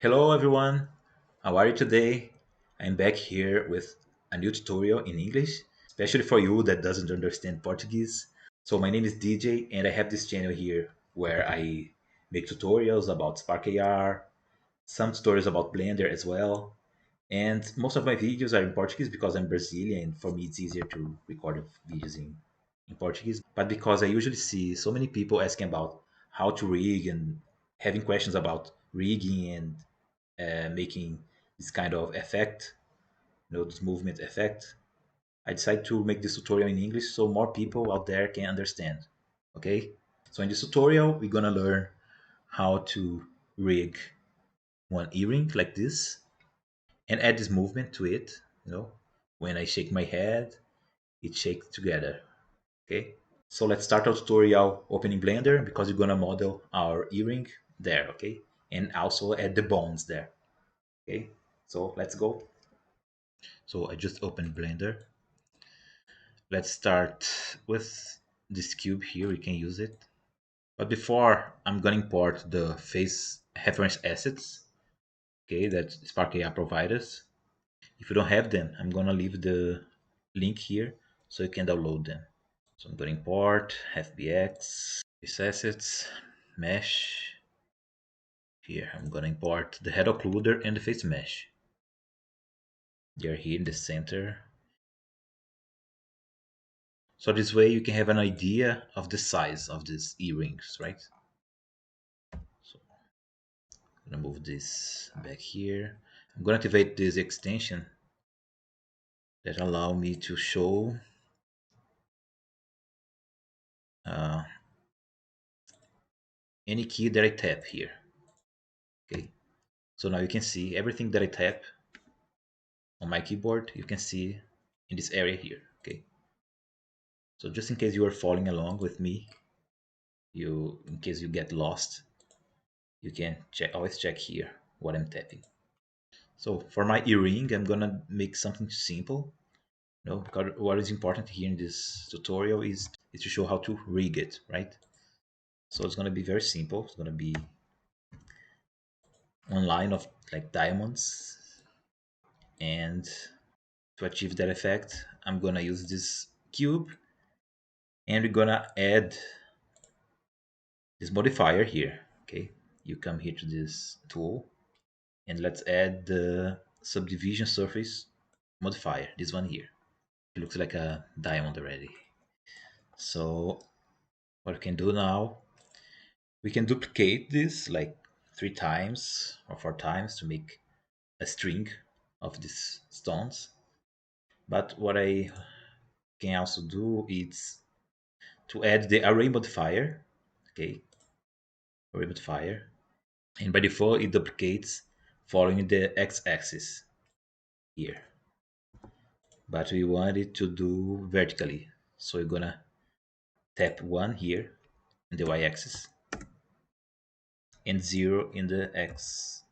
Hello everyone, how are you today? I'm back here with a new tutorial in English, especially for you that doesn't understand Portuguese. So my name is DJ and I have this channel here where I make tutorials about Spark AR, some tutorials about Blender as well. And most of my videos are in Portuguese because I'm Brazilian. For me, it's easier to record videos in Portuguese. But because I usually see so many people asking about how to rig and having questions about rigging and making this kind of effect, this movement effect, I decided to make this tutorial in English so more people out there can understand. Okay? So in this tutorial, we're gonna learn how to rig one earring like this and add this movement to it. When I shake my head, it shakes together. Okay? So let's start our tutorial opening Blender because we're gonna model our earring there, okay? And also add the bones there. Okay? So let's go. So I just opened Blender. Let's start with this cube here. We can use it. But before, I'm gonna import the face reference assets, okay, that Spark AI provides us. If you don't have them, I'm gonna leave the link here so you can download them. So I'm gonna import FBX, face assets, mesh. Here, I'm gonna import the head occluder and the face mesh. They're here in the center. So this way you can have an idea of the size of these earrings, right? So I'm gonna move this back here. I'm gonna activate this extension that allow me to show uh, any key that I tap here. Okay, so now you can see everything that I tap on my keyboard. You can see in this area here. Okay, so just in case you are following along with me, in case you get lost, you can always check here what I'm tapping. So for my earring, I'm gonna make something simple. Because what is important here in this tutorial is to show how to rig it, right? So it's gonna be very simple. It's gonna be one line of like diamonds, and to achieve that effect, I'm gonna use this cube, and we're gonna add this modifier here. Okay, you come here to this tool, and let's add the subdivision surface modifier. This one here. It looks like a diamond already. So what we can do now, we can duplicate this like 3 times or 4 times to make a string of these stones. But what I can also do is to add the array modifier. Okay, array modifier, and by default it duplicates following the x-axis here, but we want it to do vertically, so we're gonna tap 1 here in the y-axis and 0 in the x-axis.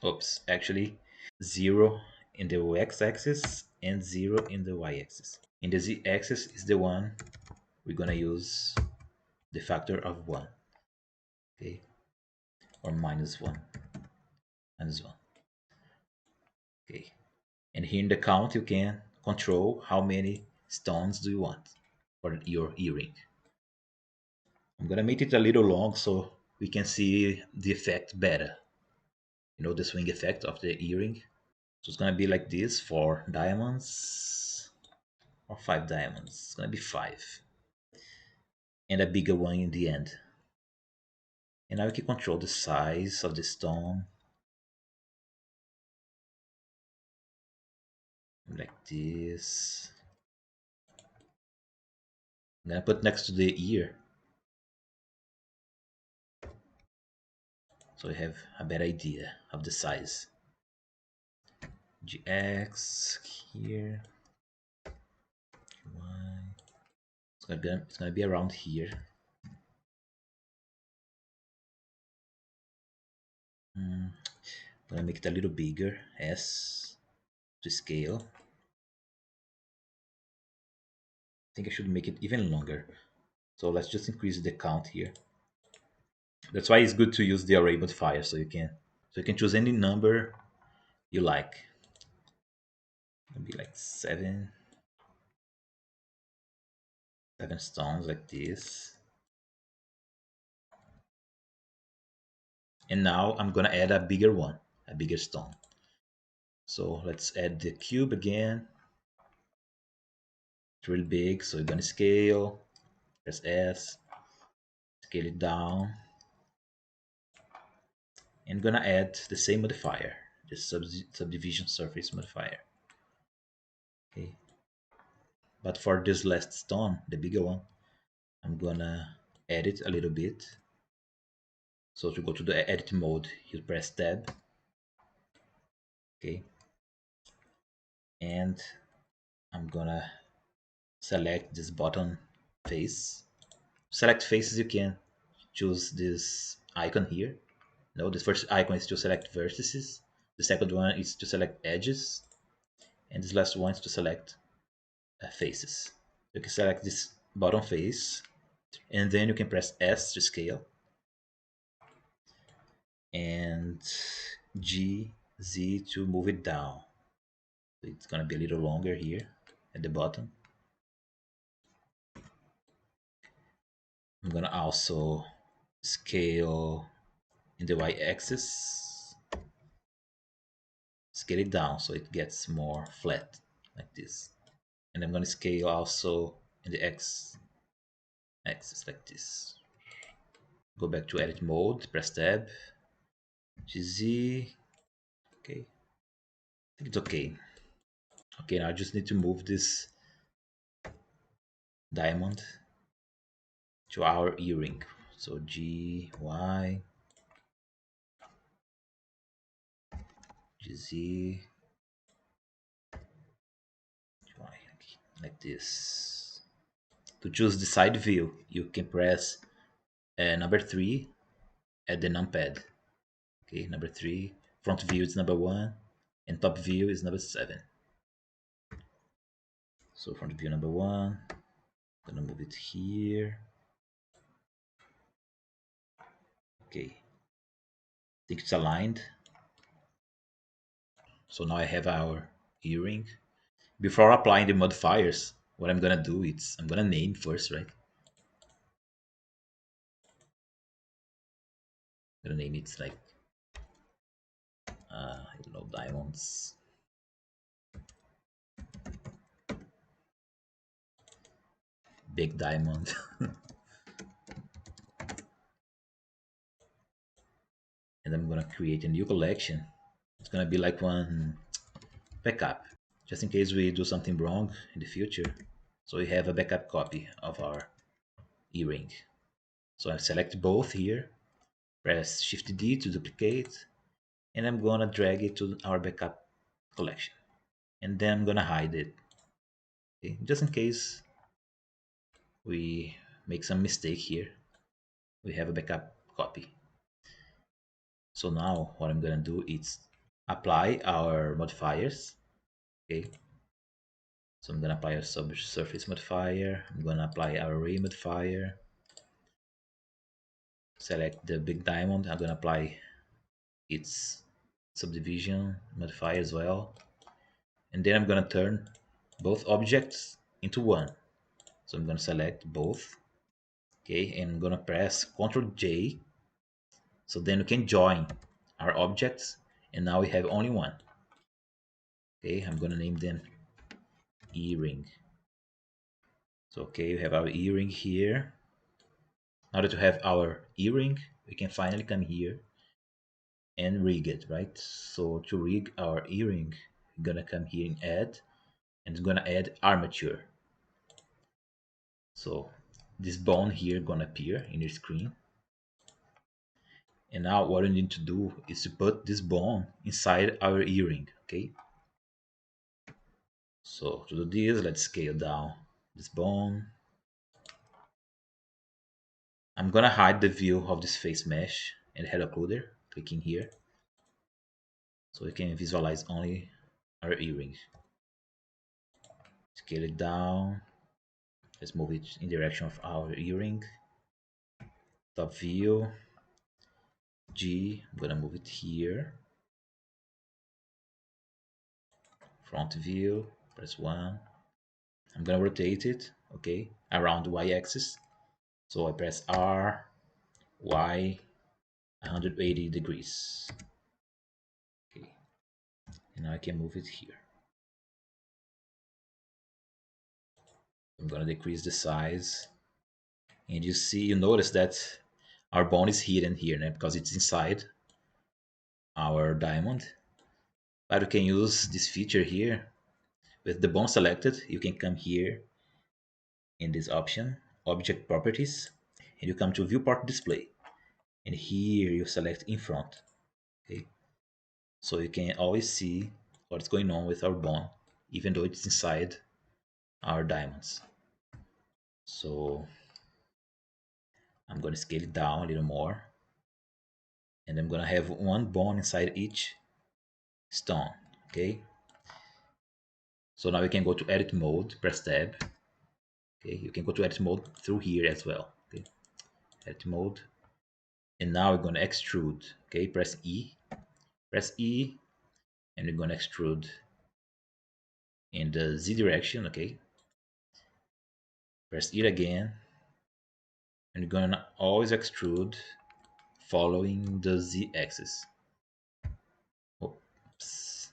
Oops, actually 0 in the x-axis and 0 in the y-axis. In the z-axis is the one we're gonna use the factor of 1, okay, or -1, -1, okay. And here in the count you can control how many stones do you want for your earring. I'm gonna make it a little long so we can see the effect better. The swing effect of the earring. So it's gonna be like this: 4 diamonds or 5 diamonds. It's gonna be 5, and a bigger one in the end. And now we can control the size of the stone like this. I'm gonna put next to the ear so we have a better idea of the size. GX here. Y. It's gonna be around here. I'm gonna make it a little bigger. S to scale. I think I should make it even longer. So let's just increase the count here. That's why it's good to use the array modifier, so you can choose any number you like. Maybe like seven stones like this. And now I'm gonna add a bigger one, a bigger stone. So let's add the cube again. It's really big, so you're gonna scale, press S, scale it down, and gonna add the same modifier, the subdivision surface modifier. Okay. But for this last stone, the bigger one, I'm gonna edit a little bit. So to go to the edit mode, you press tab. Okay. And I'm gonna select this bottom face. Select faces, you can choose this icon here. No, the first icon is to select vertices. The second one is to select edges. And this last one is to select faces. You can select this bottom face, and then you can press S to scale, and G, Z to move it down. So it's gonna be a little longer here at the bottom. I'm gonna also scale in the y-axis, scale it down so it gets more flat like this. And I'm gonna scale also in the x-axis like this. Go back to edit mode, press tab, GZ, okay. I think it's okay. Okay, now I just need to move this diamond to our earring. So G, Y, G, Z, Y, like this. To choose the side view, you can press number 3 at the numpad. Okay, number 3. Front view is number 1, and top view is number 7. So front view number 1, I'm gonna move it here. Okay, I think it's aligned. So now I have our earring. Before applying the modifiers, what I'm gonna do is I'm gonna name first, right? I'm gonna name it like I don't know, diamonds. Big diamond. And I'm gonna create a new collection. It's gonna be like one backup, just in case we do something wrong in the future. So we have a backup copy of our earring. So I select both here, press Shift D to duplicate, and I'm gonna drag it to our backup collection. And then I'm gonna hide it. Okay? Just in case we make some mistake here, we have a backup copy. So now what I'm gonna do is apply our modifiers. Okay, so I'm gonna apply a subsurface modifier. I'm gonna apply our array modifier. Select the big diamond. I'm gonna apply its subdivision modifier as well. And then I'm gonna turn both objects into one. So I'm gonna select both. Okay, and I'm gonna press Ctrl J. So then we can join our objects, and now we have only one. Okay, I'm gonna name them earring. So okay, we have our earring here. Now that we have our earring, we can finally come here and rig it, right? So to rig our earring, we're gonna come here and add, and it's gonna add armature. So this bone here gonna appear in your screen. And now what we need to do is to put this bone inside our earring, okay? So to do this, let's scale down this bone. I'm gonna hide the view of this face mesh and head occluder, clicking here. So we can visualize only our earring. Scale it down. Let's move it in direction of our earring. Top view. G. I'm gonna move it here. Front view, press 1. I'm gonna rotate it, okay, around the y-axis. So I press R, Y, 180 degrees. Okay, and now I can move it here. I'm gonna decrease the size, and you notice that our bone is hidden here, né? Because it's inside our diamond. But you can use this feature here with the bone selected. You can come here in this option, Object Properties, and you come to Viewport Display, and here you select in front. Okay, so you can always see what's going on with our bone, even though it's inside our diamonds. So I'm going to scale it down a little more, and I'm going to have one bone inside each stone. Okay, so now we can go to edit mode, press tab. Okay, you can go to edit mode through here as well. Okay, edit mode, and now we're going to extrude. Okay, press E, and we're going to extrude in the Z direction. Okay, press it again, and you're going to always extrude following the Z axis. Oops.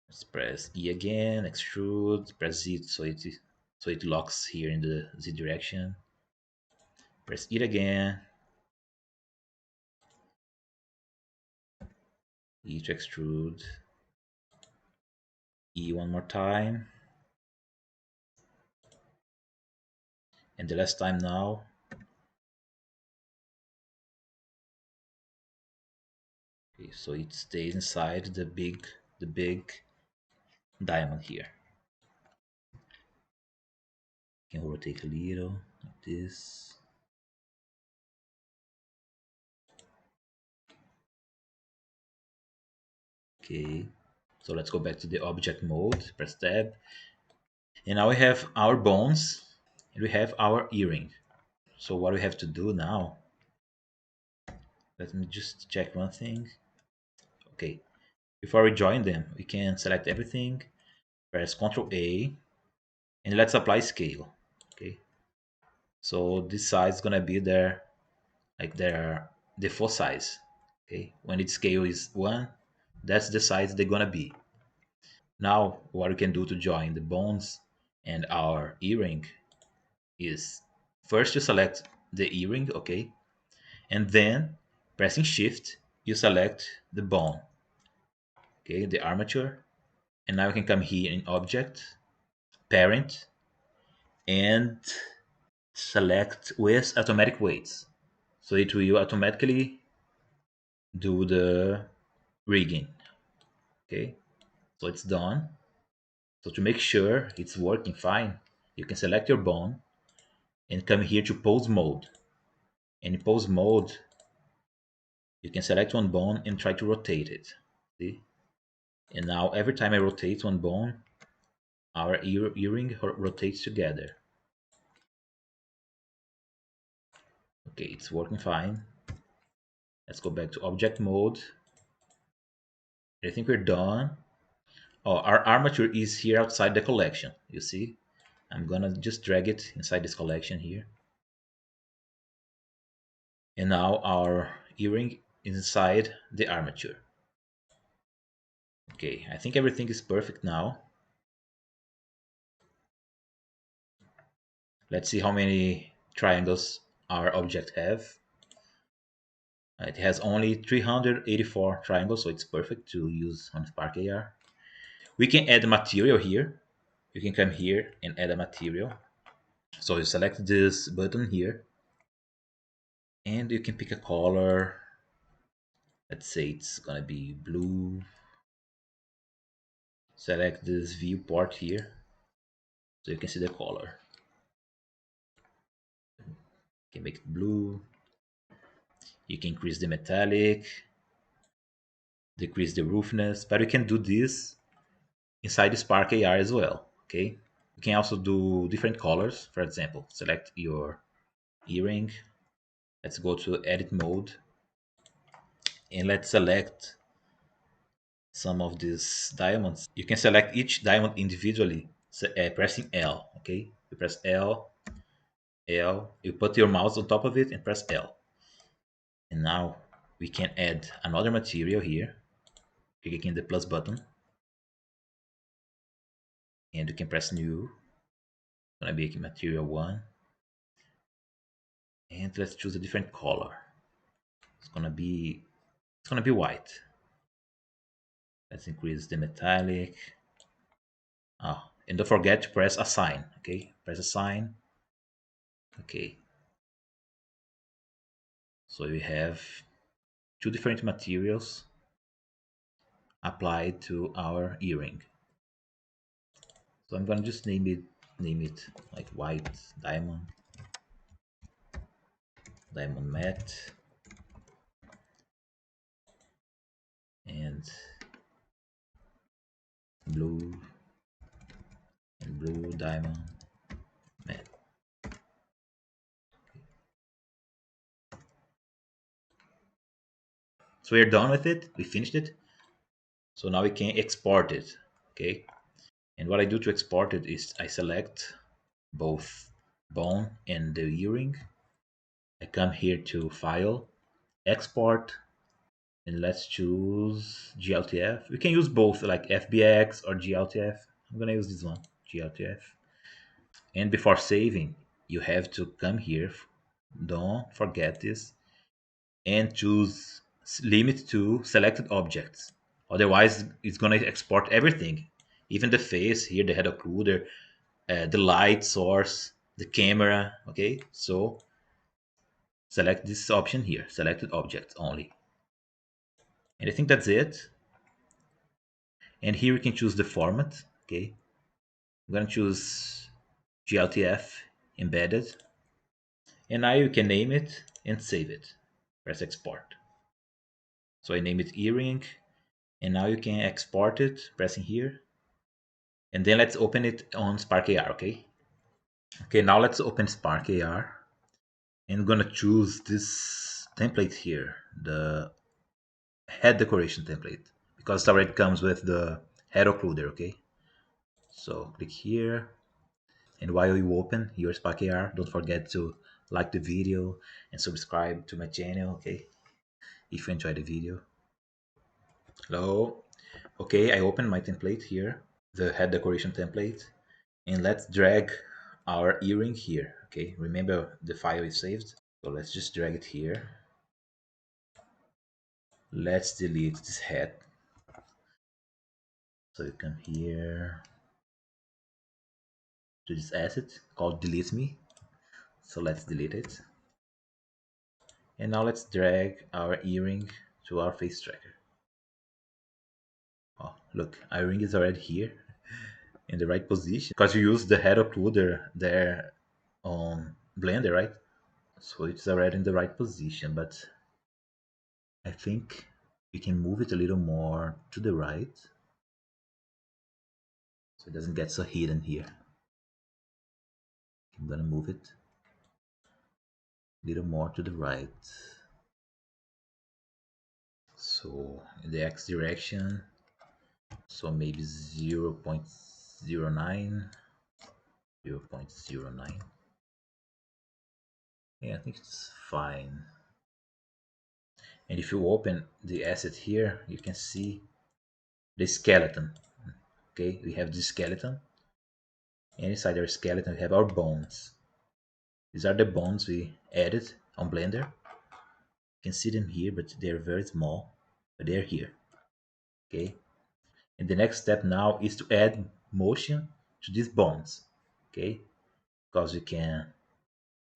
Let's press E again, extrude, press Z so it locks here in the Z direction. Press it again, E to extrude, E one more time, and the last time now. Okay, so it stays inside the big diamond here. You can rotate a little like this. Okay, so let's go back to the object mode, press tab, and now we have our bones and we have our earring. So what we have to do now, let me just check one thing. Okay, before we join them, we can select everything, press Ctrl A, and let's apply scale. Okay, so this size is gonna be their default size. Okay, when its scale is 1, that's the size they're gonna be. Now, what we can do to join the bones and our earring is first you select the earring, okay, and then pressing Shift, you select the bone, okay, the armature, and now you can come here in Object, Parent, and select with automatic weights. So it will automatically do the rigging. Okay, so it's done. So to make sure it's working fine, you can select your bone and come here to pose mode. And in pose mode, you can select one bone and try to rotate it. See? And now every time I rotate one bone, our earring rotates together. Okay, it's working fine. Let's go back to object mode. I think we're done. Oh, our armature is here outside the collection. You see? I'm gonna just drag it inside this collection here. And now our earring is inside the armature. Okay, I think everything is perfect now. Let's see how many triangles our object have. It has only 384 triangles, so it's perfect to use on Spark AR. We can add material here. You can come here and add a material. So you select this button here, and you can pick a color. Let's say it's gonna be blue. Select this viewport here, so you can see the color. You can make it blue. You can increase the metallic, decrease the roughness, but you can do this inside the Spark AR as well, okay? You can also do different colors. For example, select your earring, Let's go to edit mode and let's select some of these diamonds. You can select each diamond individually, pressing L. Okay, you press L, L. You put your mouse on top of it and press L. And now we can add another material here. Clicking the plus button, and you can press new. Gonna be material one, and let's choose a different color. It's gonna be white. Let's increase the metallic. Ah, and don't forget to press assign. Okay, press assign. Okay, so we have two different materials applied to our earring. So I'm gonna just name it like white diamond matte, and blue blue diamond matte. So we're done with it. We finished it. So now we can export it. Okay. And what I do to export it is I select both bone and the earring. I come here to File, Export, and let's choose GLTF. We can use both like FBX or GLTF. I'm gonna use this one, GLTF. And before saving, you have to come here. Don't forget this, and choose limit to selected objects. Otherwise, it's gonna export everything, even the face here, the head occluder, the light source, the camera. Okay, so select this option here, selected objects only. And I think that's it. And here we can choose the format. Okay, I'm gonna choose GLTF embedded. And now you can name it and save it. Press export. So I name it earring, and now you can export it pressing here. And then let's open it on Spark AR, okay? Okay, now let's open Spark AR. And I'm gonna choose this template here, the head decoration template, because it already comes with the head occluder, okay? So click here, and while you open your Spark AR, don't forget to like the video and subscribe to my channel, okay? If you enjoyed the video. Hello. Okay, I opened my template here, the head decoration template, and let's drag our earring here, okay? Remember the file is saved, so let's just drag it here. Let's delete this head. So you come here to this asset called delete me. So let's delete it. And now let's drag our earring to our face tracker. Oh, look, our ring is already here in the right position because you use the head occluder there on Blender, right? So it's already in the right position, but I think we can move it a little more to the right so it doesn't get so hidden here. I'm gonna move it a little more to the right. So in the X direction, so maybe 0 0.09, 0.09. Yeah, I think it's fine. And if you open the asset here, you can see the skeleton. Okay, we have the skeleton. And inside our skeleton, we have our bones. These are the bones we added on Blender. You can see them here, but they're very small, but they're here. Okay, and the next step now is to add motion to these bones. Okay, because we can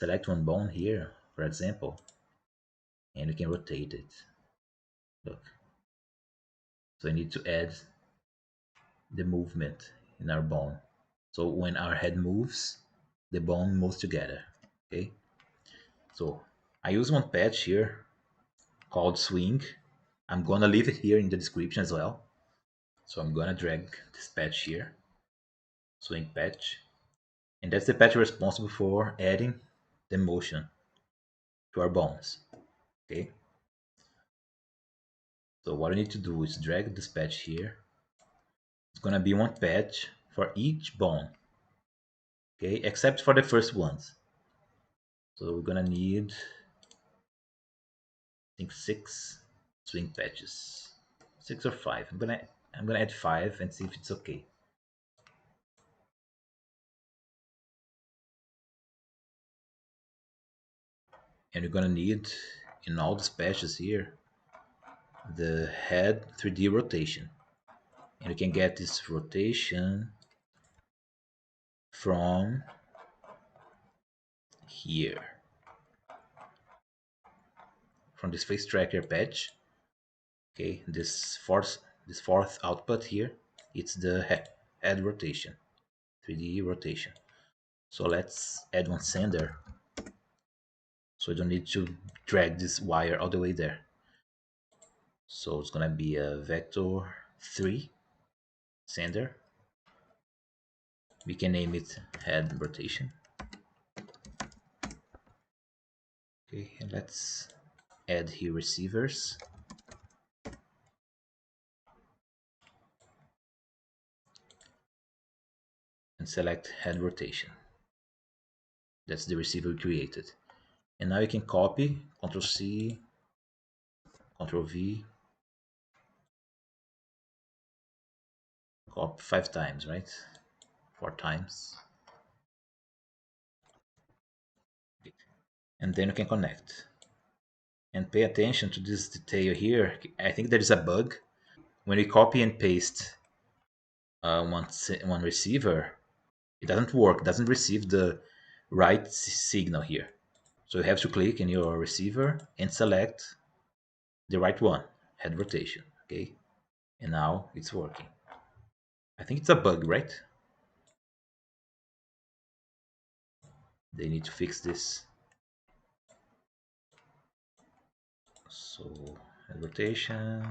select one bone here, for example, and we can rotate it. Look, so I need to add the movement in our bone. So when our head moves, the bone moves together. Okay, so I use one patch here called swing. I'm gonna leave it here in the description as well. So I'm gonna drag this patch here, swing patch, and that's the patch responsible for adding the motion. to our bones. Okay. So what I need to do is drag this patch here. It's gonna be one patch for each bone. Okay, except for the first ones. So we're gonna need, I think, 6 swing patches. 6 or 5. I'm gonna add 5 and see if it's okay. And you're gonna need, in all these patches here, the head 3D rotation. And you can get this rotation from here, from this face tracker patch. Okay, this fourth output here, it's the head rotation, 3D rotation. So let's add one sender, so you don't need to drag this wire all the way there. So it's gonna be a vector 3 sender. We can name it head rotation. Okay, and let's add here receivers. And select head rotation. That's the receiver we created. And now you can copy, Ctrl C, Ctrl V, copy 5 times, right? 4 times. And then you can connect. And pay attention to this detail here. I think there is a bug. When we copy and paste one receiver, it doesn't work, doesn't receive the right signal here. So you have to click in your receiver and select the right one, head rotation, okay? And now it's working. I think it's a bug, right? They need to fix this. So head rotation.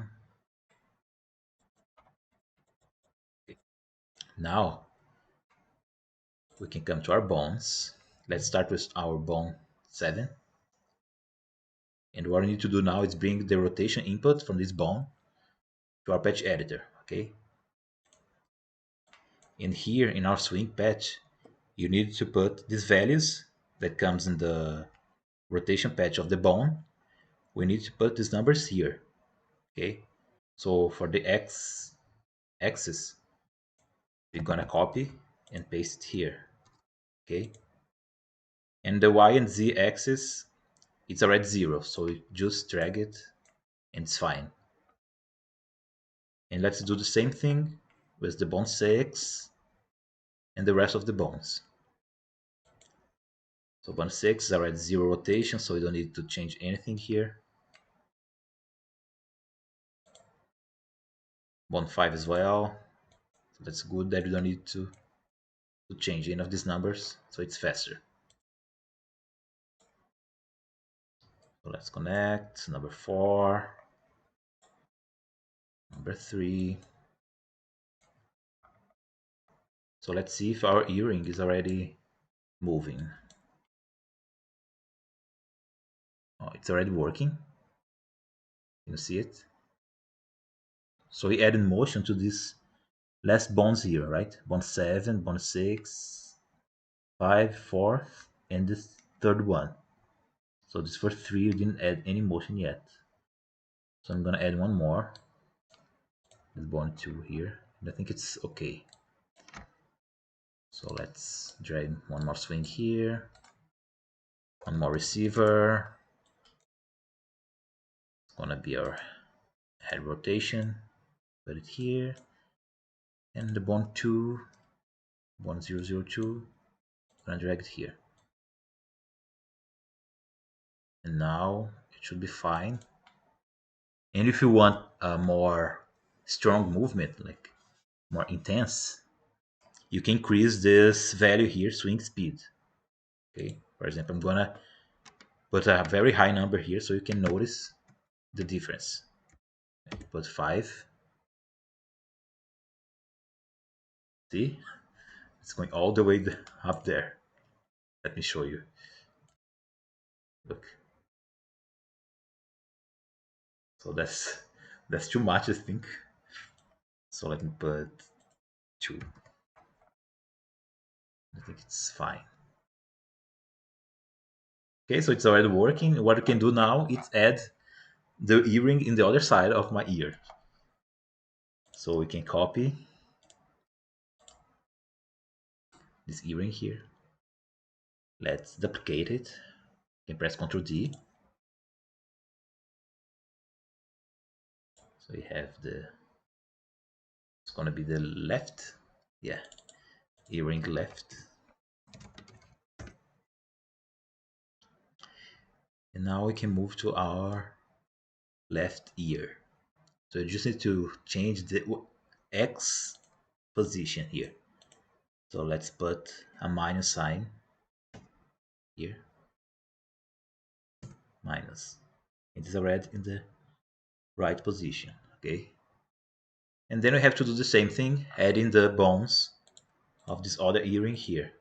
Okay. Now we can come to our bones. Let's start with our bone 7. And what we need to do now is bring the rotation input from this bone to our patch editor, okay? And here in our swing patch, you need to put these values that comes in the rotation patch of the bone. We need to put these numbers here, okay? So for the x axis, we're gonna copy and paste here, okay? And the y and z axis, it's already 0, so you just drag it and it's fine. And let's do the same thing with the bone 6 and the rest of the bones. So bone 6 is already 0 rotation, so we don't need to change anything here. Bone 5 as well. So that's good that we don't need to change any of these numbers, so it's faster. So let's connect number 4, number 3. So let's see if our earring is already moving. Oh, it's already working. You see it? So we added motion to these last bones here, right? Bone 7, bone 6, 5, 4, and this third one. So this first 3 we didn't add any motion yet. So I'm gonna add one more. This bone 2 here. And I think it's okay. So let's drag one more swing here. One more receiver. It's gonna be our head rotation. Put it here. And the bone 2, bone 002, gonna drag it here. And now it should be fine. And if you want a more strong movement, like more intense, you can increase this value here, swing speed. Okay, for example, I'm gonna put a very high number here so you can notice the difference. Put 5. See, it's going all the way up there. Let me show you. Look, So that's too much, I think. So let me put 2. I think it's fine. Okay, so it's already working. What we can do now is add the earring in the other side of my ear. So we can copy this earring here. Let's duplicate it. You can press Ctrl D. So you have it's gonna be the left. Yeah, earring left. And now we can move to our left ear. So you just need to change the X position here. So let's put a minus sign here. Minus. It is already in the right position. Okay. And then we have to do the same thing, adding the bones of this other earring here.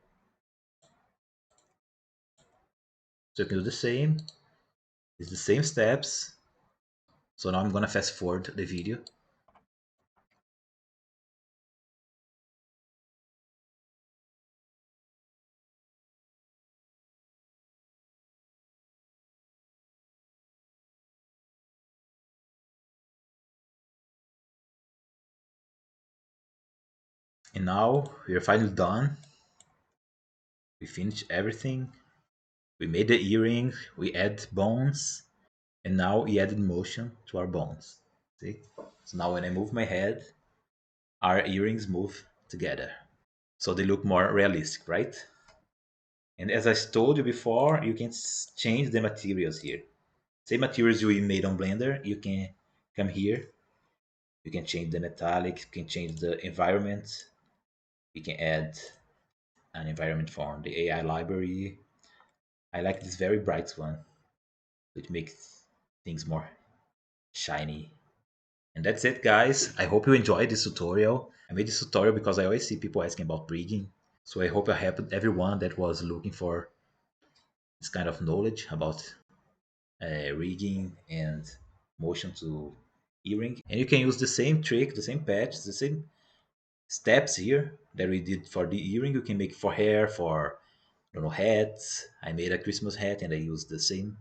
So you can do the same. It's the same steps. So now I'm gonna fast forward the video. And now we are finally done. We finished everything. We made the earring, we add bones, and now we added motion to our bones. See? So now when I move my head, our earrings move together. So they look more realistic, right? And as I told you before, you can change the materials here. Same materials you made on Blender, you can come here. You can change the metallic, you can change the environment. You can add an environment from the AI library. I like this very bright one. It makes things more shiny. And that's it, guys. I hope you enjoyed this tutorial. I made this tutorial because I always see people asking about rigging. So I hope I helped everyone that was looking for this kind of knowledge about rigging and motion to earring. And you can use the same trick, the same patch, the same steps here that we did for the earring. You can make for hair, for I don't know, hats. I made a Christmas hat and I used the same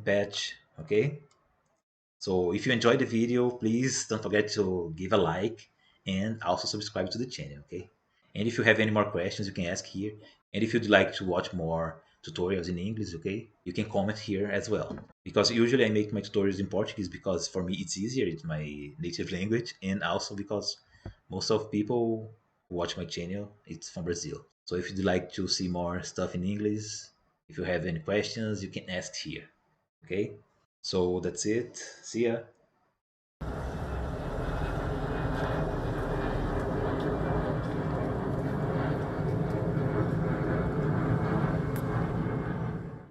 patch. Okay. So if you enjoyed the video, please don't forget to give a like and also subscribe to the channel. Okay. And if you have any more questions, you can ask here. And if you'd like to watch more tutorials in English, okay, you can comment here as well. Because usually I make my tutorials in Portuguese because for me it's easier, it's my native language, and also because most of people who watch my channel, it's from Brazil. So if you'd like to see more stuff in English, if you have any questions, you can ask here. Okay? So that's it. See ya.